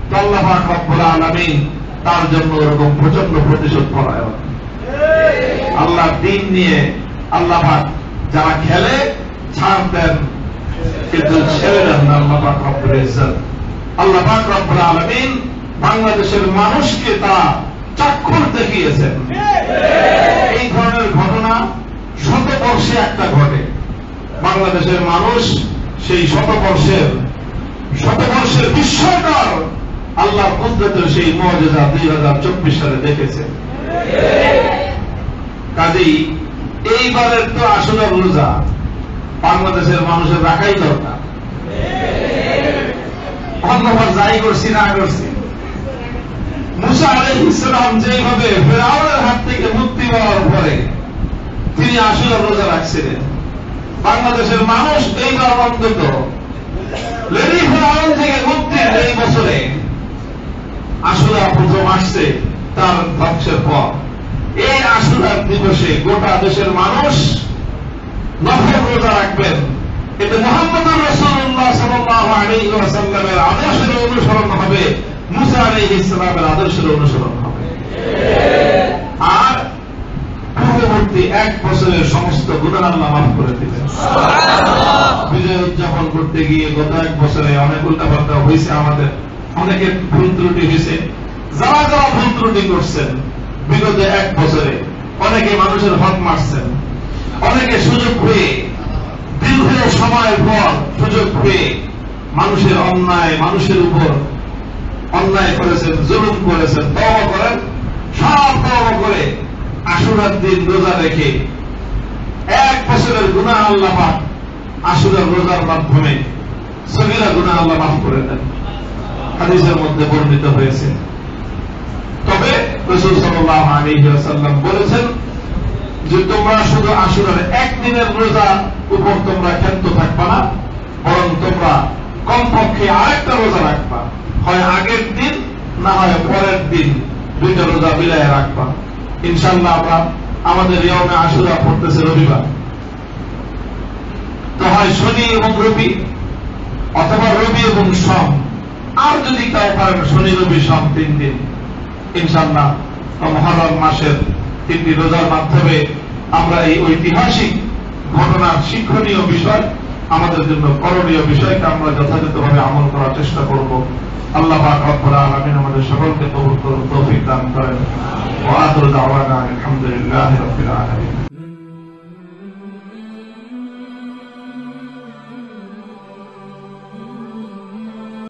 তো আল্লাহ পাক রব্বুল আলামিন তার জন্য এরকম প্রচন্ড প্রতিশোধ পরায়ণ। আল্লাহর দ্বীন নিয়ে আল্লাহ পাক যারা খেলে ছাড় দেন, কিন্তু ছেড়ে দেন না আল্লাহ পাক রব্বুল ইজ্জত। আল্লাহ পাক রব্বুল আলামিন বাংলাদেশের মানুষকে তা চাক্ষুষ দেখিয়েছেন। এই ধরনের ঘটনা শতবর্ষে একটা ঘটে। বাংলাদেশের মানুষ সেই শতবর্ষের বিস্ময়কর আল্লাহর কুদরতের সেই মুআজিজা 2024 সালে দেখেছে। কাজেই এইবারের তো আসলে রোজা বাংলাদেশের মানুষের রাখাই দরকার। অন্যবার যাই করছি না করছি, মুসা আলাইহিস সালাম যেভাবে ফেরাউনের হাত থেকে মুক্তি পাওয়ার পরে তিনি আসলে রোজা রাখছিলেন, বাংলাদেশের মানুষ এইবার অন্তত লেডি ফেরাউন থেকে মুক্তির এই বছরে আসলে প্রথম আসছে তার ধ্বংসের পর। এই আশুরার দিবসে গোটা দেশের মানুষ নফল রোজা রাখবেন। এতে মুহাম্মদুর রাসূলুল্লাহ সাল্লাল্লাহু আলাইহি ওয়াসাল্লামের আদর্শের অনুসরণ হবে, মুসা আলাইহিস সালামের আদর্শের অনুসরণ হবে। আর পূর্ববর্তী 1 বছরের সমস্ত গুনাহ আল্লাহ মাফ করে দিবেন। বিজয় উদযাপন করতে গিয়ে গত 1 বছরে অনেক উল্টাপাল্টা হয়েছে, আমাদের অনেকে ভুল ত্রুটি হয়েছে। যারা যারা ভুল ত্রুটি করছেন বিগত 1 বছরে, অনেকে মানুষের হক মারছেন, অনেকে সুযোগ পেয়ে দীর্ঘ সময়ের পর সুযোগ পেয়ে মানুষের অন্যায়, মানুষের উপর অন্যায় করেছেন, জুলুম করেছেন, তওবা করেন। সব তওবা করে আশুরার দিন রোজা রেখে 1 বছরের গুনাহ আল্লাহ পাক আশুরার রোজার মাধ্যমে সগীরা গুনাহ আল্লাহ মাফ করে দেন, হাদিসের মধ্যে বর্ণিত হয়েছে। তবে রাসূল সাল্লাল্লাহু আলাইহি ওয়াসাল্লাম বলেছেন যে তোমরা শুধু আশুরার 1 দিনের রোজা উপর তোমরা ক্ষান্ত থাকবা না, বরং তোমরা কমপক্ষে আরেকটা রোজা রাখবা, হয় আগের দিন না হয় পরের দিন, 2টা রোজা মিলায় রাখবা। ইনশাআল্লাহ আমরা আমাদের ইয়মে আশুরা পড়তেছে রবিবার, তো হয় শনি এবং রবি অথবা রবি এবং সোম, আর যদি কেউ পারেন শনি রবি সোম 3 দিন। ইনশাআল্লাহ মুহররম মাসের 3টি রোজার মাধ্যমে আমরা এই ঐতিহাসিক ঘটনার শিক্ষণীয় বিষয়, আমাদের জন্য করণীয় বিষয়কে আমরা যথাযথভাবে আমল করার চেষ্টা করব। আল্লাহ পাক রব্বুল আলামিন আমাদের সকলকে কবুল করুন, তৌফিক দান করেন। ওয়া আখিরু দাওয়ানা আলহামদুলিল্লাহি রাব্বিল আলামিন।